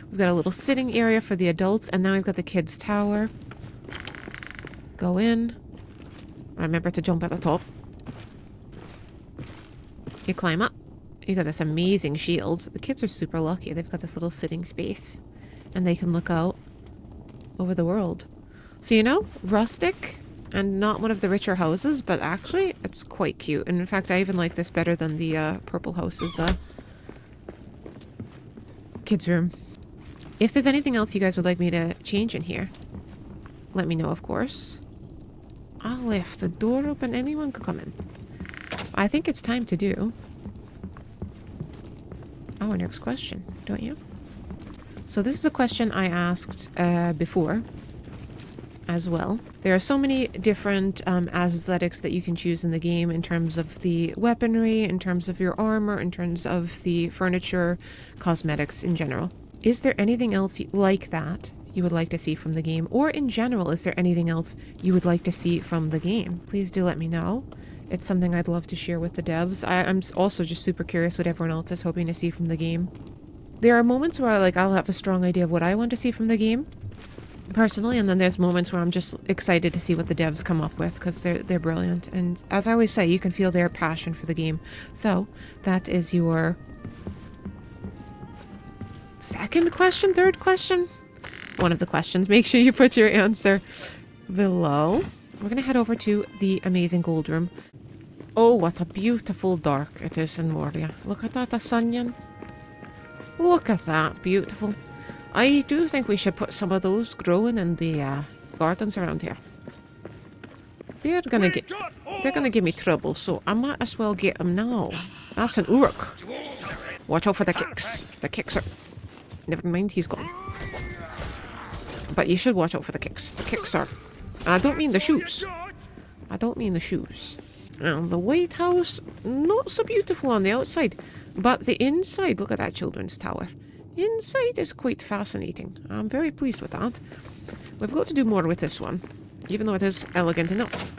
[SPEAKER 1] We've got a little sitting area for the adults. And then we've got the kids' tower. Go in. Remember to jump at the top. You climb up. You got this amazing shield. The kids are super lucky. They've got this little sitting space. And they can look out over the world. So, you know, rustic and not one of the richer houses, but actually it's quite cute. And in fact, I even like this better than the purple house's kids' room. If there's anything else you guys would like me to change in here, let me know, of course. I left the door open. Anyone could come in. I think it's time to do our next question, don't you? So this is a question I asked before as well. There are so many different aesthetics that you can choose in the game in terms of the weaponry, in terms of your armor, in terms of the furniture, cosmetics in general. Is there anything else like that you would like to see from the game? Or in general, is there anything else you would like to see from the game? Please do let me know. It's something I'd love to share with the devs. I'm also just super curious what everyone else is hoping to see from the game. There are moments where I'll have a strong idea of what I want to see from the game, personally, and then there's moments where I'm just excited to see what the devs come up with, because they're brilliant. And as I always say, you can feel their passion for the game. So, that is your second question? Third question? One of the questions. Make sure you put your answer below. We're going to head over to the amazing gold room. Oh, what a beautiful dark it is in Moria. Look at that, a sunyan. Look at that, beautiful. I do think we should put some of those growing in the gardens around here. They're gonna give me trouble, so I might as well get them now. That's an Uruk. Watch out for the kicks. The kicks are... Never mind, he's gone. But you should watch out for the kicks. The kicks are... And I don't mean the shoes. I don't mean the shoes. And the White House, not so beautiful on the outside. But the inside, look at that children's tower. Inside is quite fascinating. I'm very pleased with that. We've got to do more with this one, even though it is elegant enough.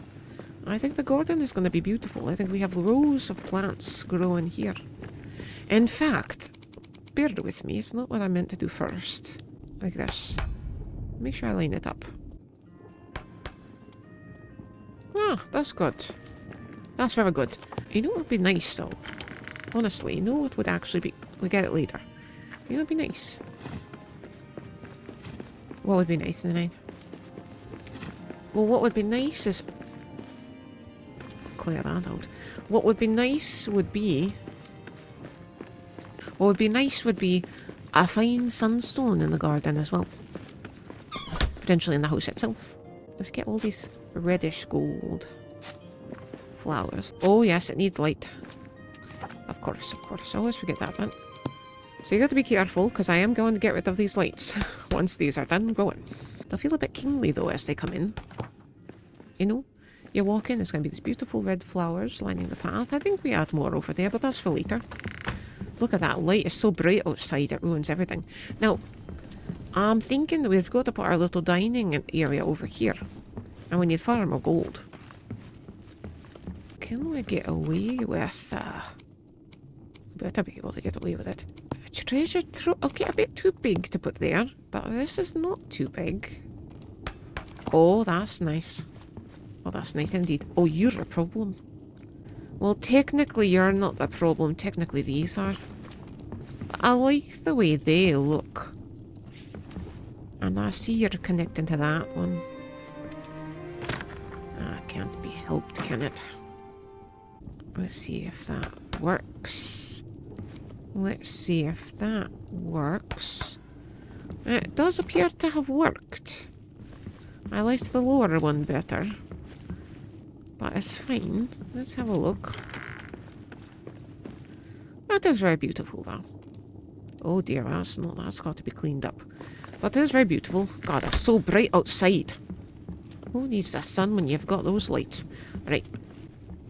[SPEAKER 1] I think the garden is going to be beautiful. I think we have rows of plants growing here. In fact, bear with me, it's not what I meant to do first. Like this. Make sure I line it up. Ah, that's good. That's very good. You know what would be nice though? Honestly, you know what would actually be... We get it later. You know what would be nice? What would be nice in the night? Well, what would be nice is... Clear that out. What would be nice would be... What would be nice would be a fine sunstone in the garden as well. Potentially in the house itself. Let's get all these reddish gold flowers. Oh yes, it needs light. Of course, of course. I always forget that bit. So you got to be careful, because I am going to get rid of these lights once these are done growing. They'll feel a bit kingly though as they come in. You know? You walk in, there's going to be these beautiful red flowers lining the path. I think we add more over there, but that's for later. Look at that light, it's so bright outside, it ruins everything. Now, I'm thinking that we've got to put our little dining area over here. And we need far more gold. Can we get away with... better be able to get away with it. A treasure trove... Okay, a bit too big to put there. But this is not too big. Oh, that's nice. Oh, that's nice indeed. Oh, you're a problem. Well, technically you're not the problem. Technically these are. But I like the way they look. And I see you're connecting to that one. That can't be helped, can it? Let's see if that works. Let's see if that works. It does appear to have worked. I liked the lower one better. But it's fine. Let's have a look. That is very beautiful though. Oh dear, that's got to be cleaned up. But it is very beautiful. God, it's so bright outside. Who needs the sun when you've got those lights? Right.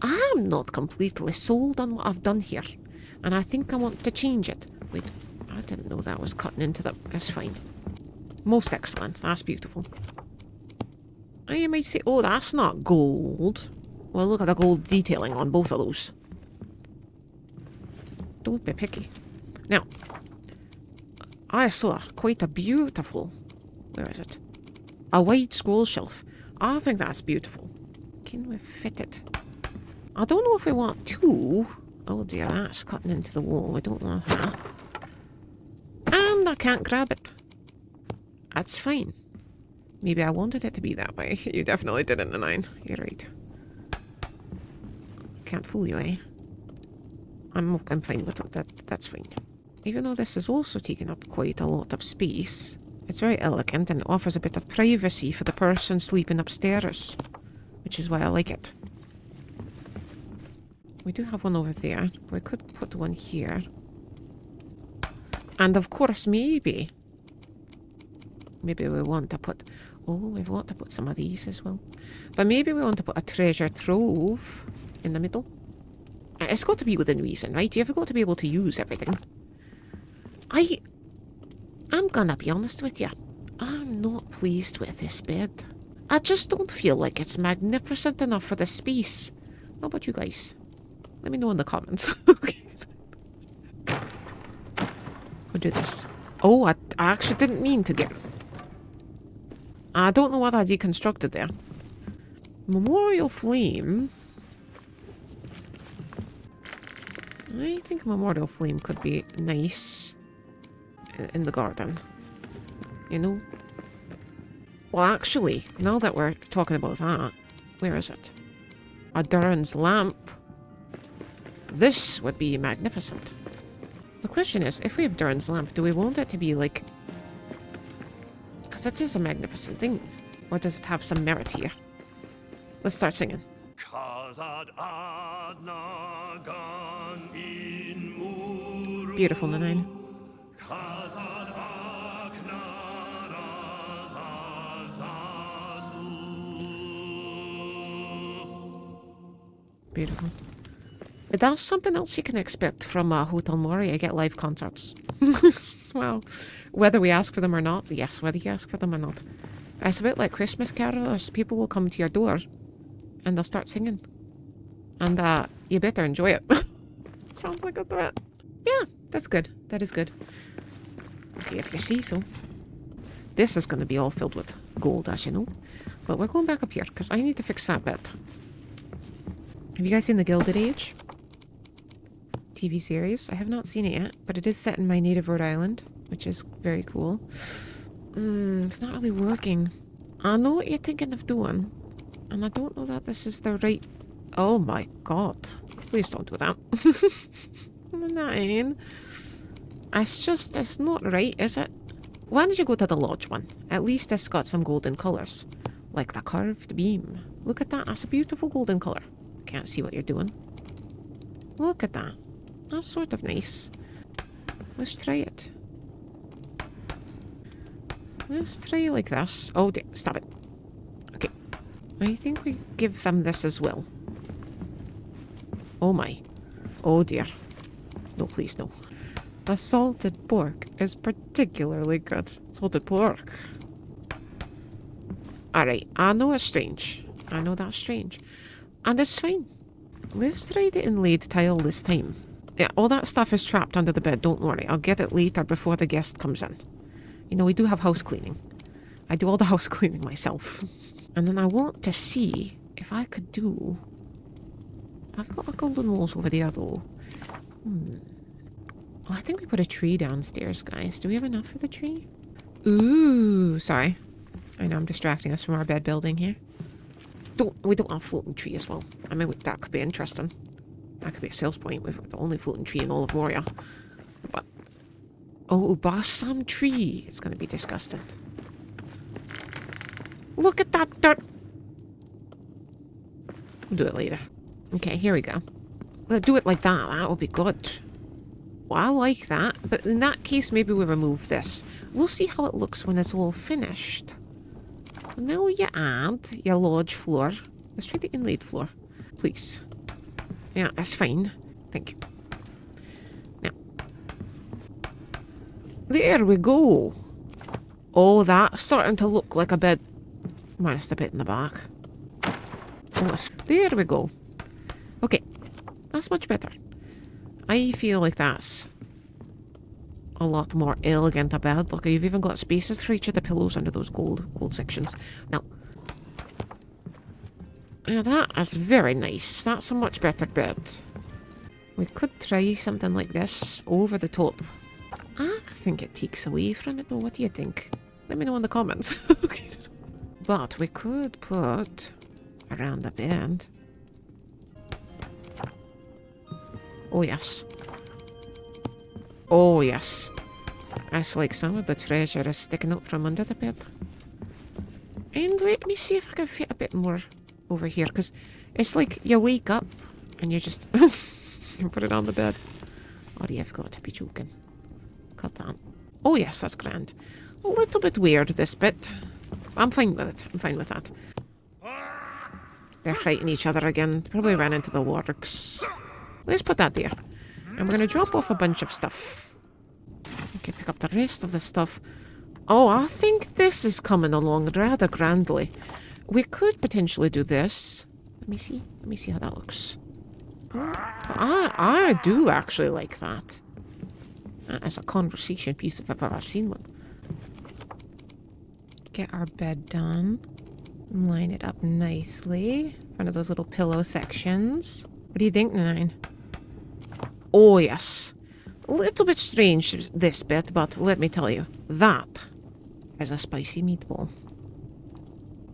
[SPEAKER 1] I'm not completely sold on what I've done here. And I think I want to change it. Wait, I didn't know that was cutting into the... That's fine. Most excellent. That's beautiful. And you might say, oh, that's not gold. Well, look at the gold detailing on both of those. Don't be picky. Now, I saw quite a beautiful... Where is it? A wide scroll shelf. I think that's beautiful. Can we fit it? I don't know if we want two. Oh dear, that's cutting into the wall. I don't want that. And I can't grab it. That's fine. Maybe I wanted it to be that way. You definitely did in the 9. You're right. Can't fool you, eh? I'm fine with it. That's fine. Even though this is also taking up quite a lot of space, it's very elegant and it offers a bit of privacy for the person sleeping upstairs, which is why I like it. We do have one over there. We could put one here. And of course, maybe we want to put... Oh, we want to put some of these as well. But maybe we want to put a treasure trove in the middle. It's got to be within reason, right? You've got to be able to use everything. I'm gonna be honest with you. I'm not pleased with this bed. I just don't feel like it's magnificent enough for the space. How about you guys? Let me know in the comments. We'll do this. Oh, I actually didn't mean to get... I don't know what I deconstructed there. Memorial Flame. I think Memorial Flame could be nice in the garden. You know? Well, actually, now that we're talking about that, where is it? A Durin's lamp. This would be magnificent. The question is, if we have Durin's lamp, do we want it to be like... Because it is a magnificent thing. Or does it have some merit here? Let's start singing. Beautiful, Nine. Beautiful. That's something else you can expect from Hotel Moria. Get live concerts. Well, whether we ask for them or not. Yes, whether you ask for them or not. It's a bit like Christmas carolers. People will come to your door and they'll start singing. And you better enjoy it. Sounds like a threat. Yeah, that's good. That is good. Okay, if you see so. This is going to be all filled with gold, as you know. But we're going back up here, because I need to fix that bit. Have you guys seen The Gilded Age? TV series. I have not seen it yet, but it is set in my native Rhode Island, which is very cool. It's not really working. I know what you're thinking of doing, and I don't know that this is the right... Oh my god. Please don't do that. 9. It's not right, is it? Why don't you go to the lodge one? At least it's got some golden colours. Like the curved beam. Look at that. That's a beautiful golden colour. Can't see what you're doing. Look at that. That's sort of nice. Let's try it. Let's try like this. Oh dear. Stop it. Okay. I think we give them this as well. Oh my. Oh dear. No, please, no. The salted pork is particularly good. Salted pork. Alright, I know it's strange. I know that's strange. And it's fine. Let's try the inlaid tile this time. Yeah, all that stuff is trapped under the bed, don't worry. I'll get it later before the guest comes in. You know, we do have house cleaning. I do all the house cleaning myself. And then I want to see if I could do... I've got a golden walls over there though. Oh, I think we put a tree downstairs, guys. Do we have enough for the tree? Ooh, sorry. I know I'm distracting us from our bed building here. We don't have a floating tree as well. I mean, that could be interesting. That could be a sales point. We've got the only floating tree in all of Moria. But... Oh, balsam tree. It's going to be disgusting. Look at that dirt. We'll do it later. Okay, here we go. We'll do it like that. That will be good. Well, I like that. But in that case, maybe we remove this. We'll see how it looks when it's all finished. Now you add your lodge floor. Let's try the inlaid floor. Please. Yeah, that's fine. Thank you. Now. There we go. Oh, that's starting to look like a bed. Minus the bit in the back. Oh, there we go. Okay. That's much better. I feel like that's a lot more elegant a bed. Look, you've even got spaces for each of the pillows under those gold sections. Now, yeah, that is very nice. That's a much better bed. We could try something like this over the top. I think it takes away from it though. What do you think? Let me know in the comments. Okay. But we could put around the bed. Oh yes. Oh yes. It's like some of the treasure is sticking up from under the bed. And let me see if I can fit a bit more over here, because it's like you wake up and you just you put it on the bed. Oh, you've got to be joking. Cut that. Oh yes, that's grand. A little bit weird, this bit. I'm fine with it. I'm fine with that. They're fighting each other again. Probably ran into the works. Let's put that there. And we're going to drop off a bunch of stuff. Okay, pick up the rest of the stuff. Oh, I think this is coming along rather grandly. We could potentially do this. Let me see. Let me see how that looks. I do actually like that. That is a conversation piece if I've ever seen one. Get our bed done. Line it up nicely in front of those little pillow sections. What do you think, Nine? Oh, yes. A little bit strange, this bit, but let me tell you, that is a spicy meatball.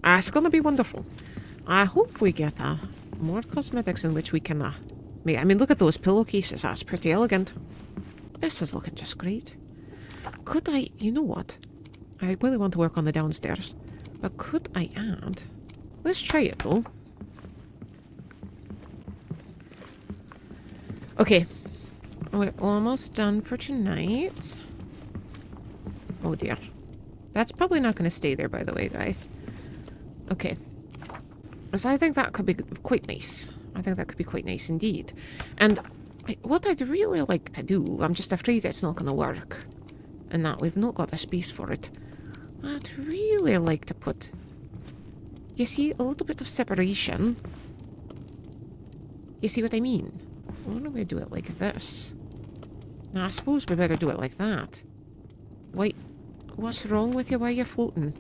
[SPEAKER 1] It's going to be wonderful. I hope we get more cosmetics in which we can... I mean, look at those pillowcases. That's pretty elegant. This is looking just great. Could I... You know what? I really want to work on the downstairs. But could I add... Let's try it, though. Okay. We're almost done for tonight. Oh, dear. That's probably not going to stay there, by the way, guys. Okay. So I think that could be quite nice. I think that could be quite nice indeed. And what I'd really like to do, I'm just afraid it's not going to work. and that we've not got a space for it. I'd really like to put, you see, a little bit of separation. You see what I mean? Why don't we do it like this? Now, I suppose we better do it like that. Wait, what's wrong with you while you're floating?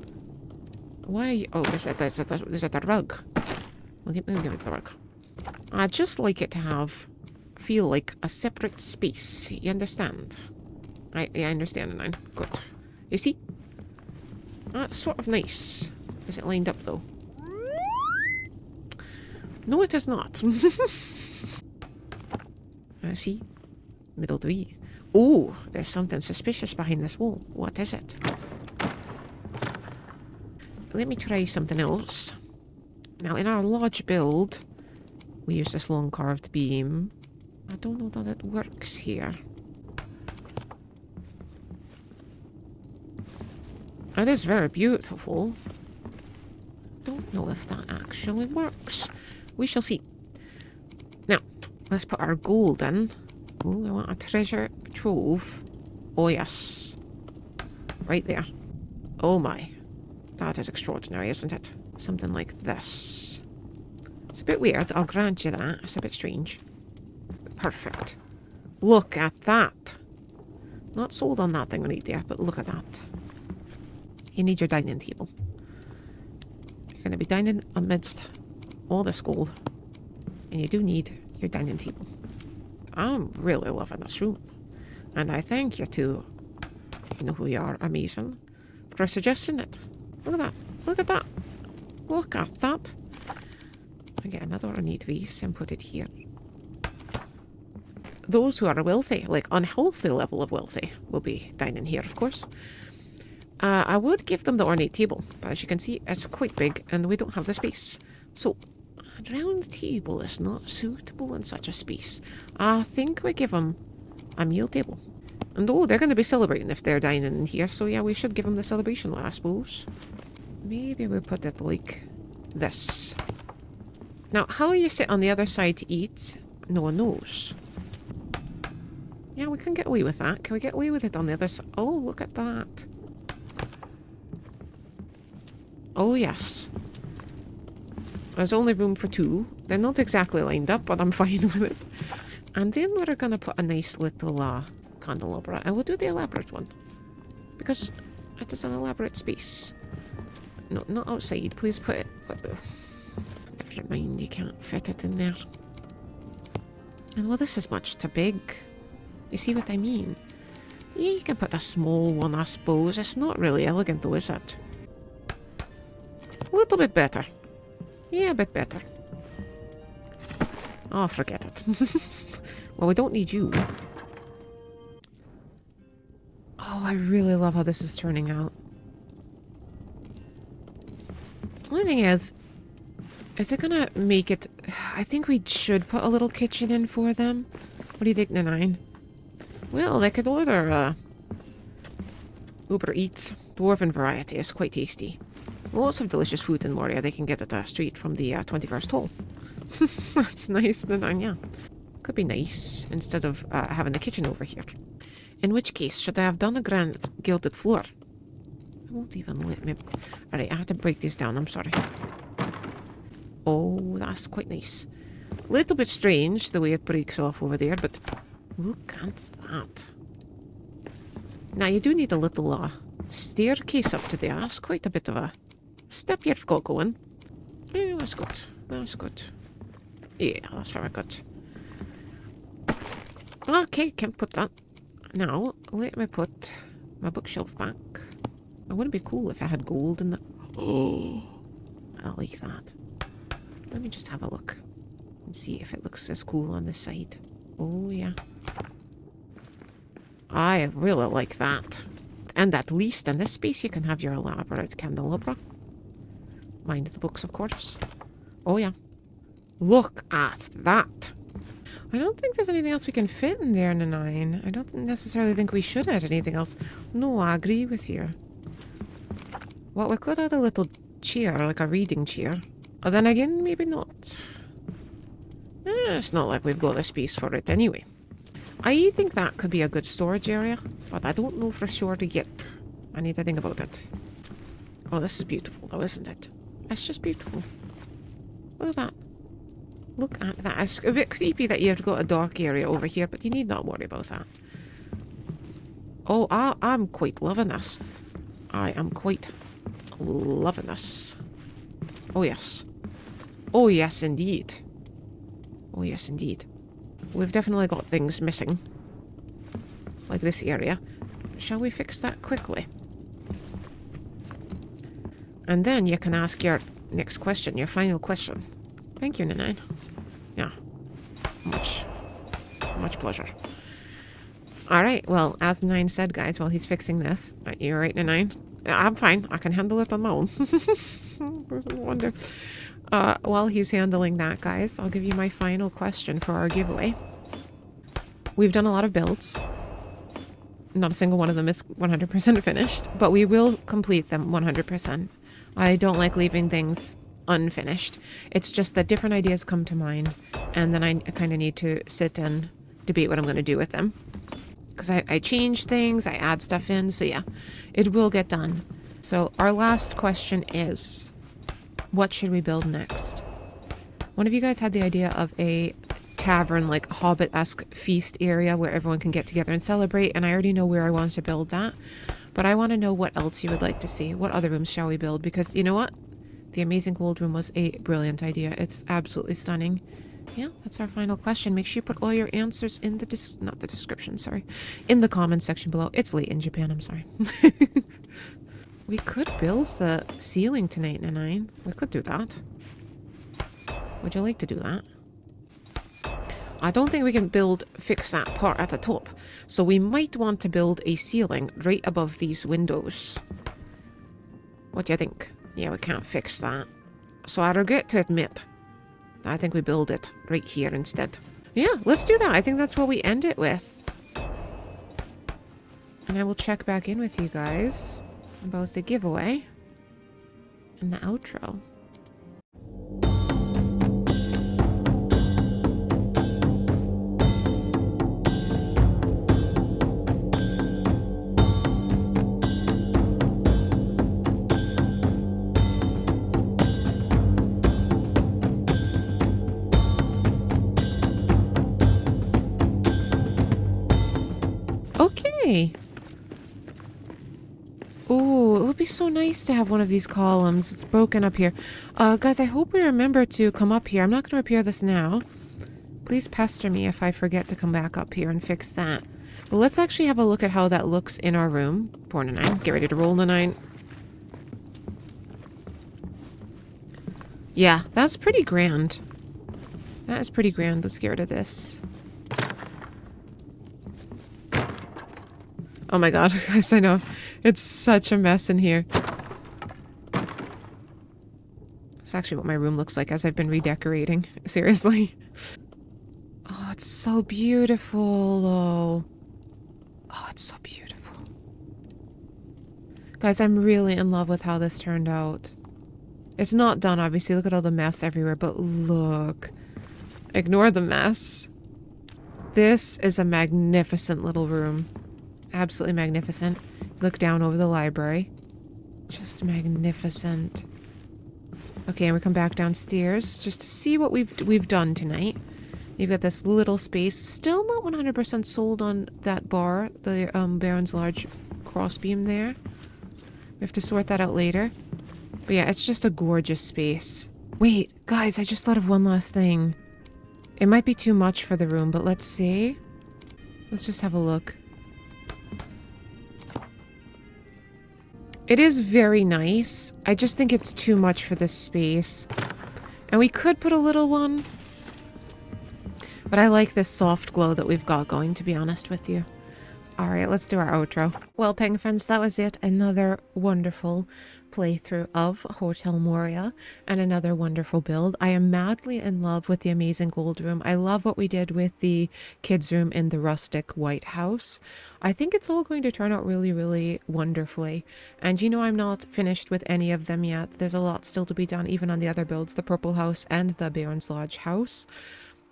[SPEAKER 1] Why? Oh, is it a rug? We'll give it the rug. I'd just like it to feel like a separate space. You understand? I understand, and I'm good. You see? That's sort of nice. Is it lined up, though? No, it is not. See? Middle 3. Oh, there's something suspicious behind this wall. What is it? Let me try something else. Now, in our lodge build, we use this long carved beam. I don't know that it works here. It is very beautiful. Don't know if that actually works. We shall see. Now, let's put our gold in. Oh, I want a treasure trove. Oh, yes. Right there. Oh, my. That is extraordinary, isn't it? Something like this. It's a bit weird, I'll grant you that. It's a bit strange. Perfect. Look at that. Not sold on that thing right there, but look at that. You need your dining table. You're going to be dining amidst all this gold. And you do need your dining table. I'm really loving this room. And I thank you to, you know who you are, Amazing, for suggesting it. Look at that. Look at that. Look at that. Again, I don't need these and put it here. Those who are wealthy, like unhealthy level of wealthy, will be dining here, of course. I would give them the ornate table, but as you can see, it's quite big and we don't have the space. So, a round table is not suitable in such a space. I think we give them a meal table. And oh, they're going to be celebrating if they're dining in here, so yeah, we should give them the celebration one, I suppose. Maybe we put it like this. Now, how you sit on the other side to eat, no one knows. Yeah, we can get away with that. Can we get away with it on the other side? Oh, look at that. Oh, yes. There's only room for 2. They're not exactly lined up, but I'm fine with it. And then we're going to put a nice little candelabra. And we'll do the elaborate one. Because it is an elaborate space. No, not outside. Please put it... Never mind, you can't fit it in there. And well, this is much too big. You see what I mean? Yeah, you can put a small one, I suppose. It's not really elegant though, is it? A little bit better. Yeah, a bit better. Oh, forget it. Well, we don't need you. Oh, I really love how this is turning out. Only thing is it gonna make it... I think we should put a little kitchen in for them. What do you think, Nanine? Well, they could order Uber Eats. Dwarven variety is quite tasty. Lots of delicious food in Moria. They can get it straight from the 21st hall. That's nice, Nanine, yeah. Could be nice instead of having the kitchen over here. In which case, should I have done a grand gilded floor? It won't even let me... Alright, I have to break these down, I'm sorry. Oh, that's quite nice. A little bit strange the way it breaks off over there, but look at that. Now, you do need a little staircase up to there. That's quite a bit of a step you've got going. Yeah, that's good. That's good. Yeah, that's very good. Okay, can't put that. Now, let me put my bookshelf back. It wouldn't be cool if I had gold in the... Oh, I like that. Let me just have a look and see if it looks as cool on this side. Oh, yeah. I really like that. And at least in this space you can have your elaborate candelabra. Mind the books, of course. Oh, yeah. Look at that. I don't think there's anything else we can fit in there, Nanine. I don't necessarily think we should add anything else. No, I agree with you. Well, we could add a little chair, like a reading chair. Or then again, maybe not. It's not like we've got the space for it anyway. I think that could be a good storage area, but I don't know for sure yet. I need to think about it. Oh, this is beautiful though, isn't it? It's just beautiful. Look at that. Look at that. It's a bit creepy that you've got a dark area over here, but you need not worry about that. Oh, I'm quite loving this. I am quite loving this. Oh, yes. Oh, yes, indeed. Oh, yes, indeed. We've definitely got things missing. Like this area. Shall we fix that quickly? And then you can ask your next question, your final question. Thank you, Nine. Yeah. Much pleasure. Alright, well, as Nine said, guys, while he's fixing this, you're right, Nine? I'm fine. I can handle it on my own. No wonder. While he's handling that, guys, I'll give you my final question for our giveaway. We've done a lot of builds. Not a single one of them is 100% finished, but we will complete them 100%. I don't like leaving things unfinished. It's just that different ideas come to mind, and then I kind of need to sit and debate what I'm going to do with them. Because I change things, I add stuff in, so yeah, it will get done. So our last question is, what should we build next? One of you guys had the idea of a tavern, like Hobbit-esque feast area where everyone can get together and celebrate, and I already know where I want to build that. But I want to know what else you would like to see. What other rooms shall we build? Because you know what? The Amazing Gold Room was a brilliant idea. It's absolutely stunning. Yeah, that's our final question. Make sure you put all your answers in the not the description, sorry. In the comments section below. It's late in Japan, I'm sorry. We could build the ceiling tonight, Nine. We could do that. Would you like to do that? I don't think we can fix that part at the top. So we might want to build a ceiling right above these windows. What do you think? Yeah, we can't fix that. So I regret to admit, I think we build it right here instead. Yeah, let's do that. I think that's what we end it with. And I will check back in with you guys about the giveaway and the outro. Okay. Ooh, it would be so nice to have one of these columns. It's broken up here. Guys, I hope we remember to come up here. I'm not going to repair this now. Please pester me if I forget to come back up here and fix that. But let's actually have a look at how that looks in our room. 4 to 9. Get ready to roll the 9. Yeah, that's pretty grand. That is pretty grand. Let's get rid of this. Oh my god, guys, I know. It's such a mess in here. It's actually what my room looks like as I've been redecorating. Seriously. Oh, it's so beautiful, though. Oh, it's so beautiful. Guys, I'm really in love with how this turned out. It's not done, obviously. Look at all the mess everywhere, but look. Ignore the mess. This is a magnificent little room. Absolutely magnificent. Look down over the library. Just magnificent. Okay, and we come back downstairs just to see what we've done tonight. You've got this little space. Still not 100% sold on that bar, the Baron's large crossbeam there. We have to sort that out later. But yeah, it's just a gorgeous space. Wait, guys, I just thought of one last thing. It might be too much for the room, but let's see. Let's just have a look. It is very nice. I just think it's too much for this space. And we could put a little one. But I like this soft glow that we've got going, to be honest with you. Alright, let's do our outro. Well, Peng-friends, that was it. Another wonderful playthrough of Hotel Moria and another wonderful build. I am madly in love with the Amazing Gold Room. I love what we did with the kids' room in the rustic white house. I think it's all going to turn out really, really wonderfully. And you know, I'm not finished with any of them yet. There's a lot still to be done, even on the other builds, the Purple House and the Baron's Lodge house.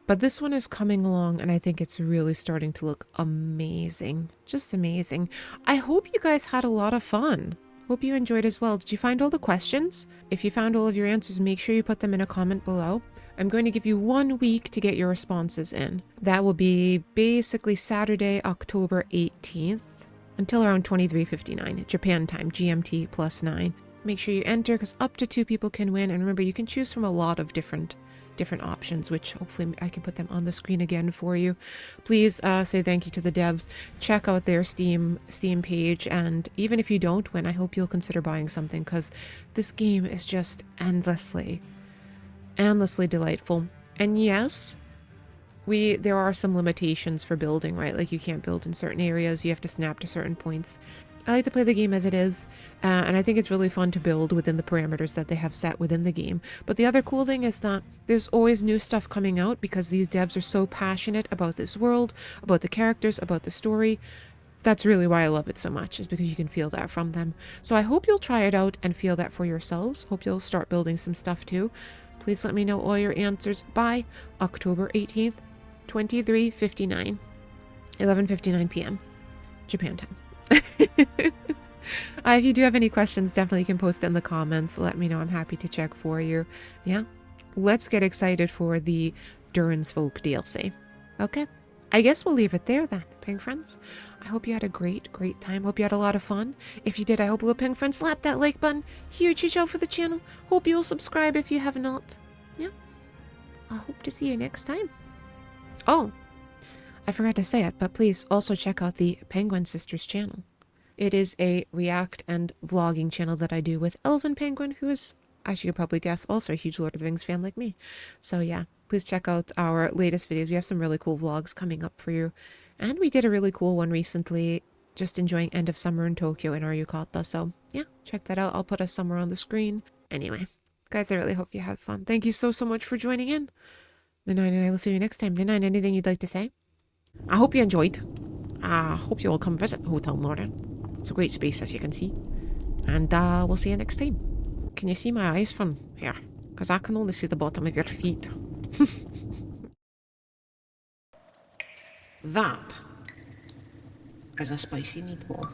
[SPEAKER 1] But this one is coming along, and I think it's really starting to look amazing. Just amazing. I hope you guys had a lot of fun. Hope you enjoyed as well. Did you find all the questions? If you found all of your answers, make sure you put them in a comment below. I'm going to give you 1 week to get your responses in. That will be basically Saturday, October 18th, until around 23:59 Japan time, GMT +9. Make sure you enter, because up to 2 people can win. And remember, you can choose from a lot of different options, which hopefully I can put them on the screen again for you. Please say thank you to the devs. Check out their Steam page, and even if you don't win, I hope you'll consider buying something, because this game is just endlessly delightful. And yes, there are some limitations for building, right? Like, you can't build in certain areas, you have to snap to certain points. I like to play the game as it is, and I think it's really fun to build within the parameters that they have set within the game. But the other cool thing is that there's always new stuff coming out, because these devs are so passionate about this world, about the characters, about the story. That's really why I love it so much, is because you can feel that from them. So I hope you'll try it out and feel that for yourselves. Hope you'll start building some stuff too. Please let me know all your answers by October 18th, 23:59, 11:59 p.m. Japan time. If you do have any questions, definitely you can post it in the comments. Let me know. I'm happy to check for you. Yeah, let's get excited for the Durin's Folk DLC. Okay, I guess we'll leave it there then, Peng-friends. I hope you had a great time. Hope you had a lot of fun. If you did, I hope you will, Peng-friends, slap that like button. Huge shout for the channel. Hope you will subscribe if you have not. Yeah, I hope to see you next time. Oh, I forgot to say it, but please also check out the Penguin Sisters channel. It is a react and vlogging channel that I do with Elven Penguin, who is, as you could probably guess, also a huge Lord of the Rings fan like me. So yeah, please check out our latest videos. We have some really cool vlogs coming up for you. And we did a really cool one recently, just enjoying end of summer in Tokyo in our yukata. So yeah, check that out. I'll put us somewhere on the screen. Anyway, guys, I really hope you have fun. Thank you so much for joining in. Nine, and I will see you next time. Nine, anything you'd like to say? I hope you enjoyed. I hope you all come visit Hotel Moria. It's a great space, as you can see. And we'll see you next time. Can you see my eyes from here? Because I can only see the bottom of your feet. That is a spicy meatball.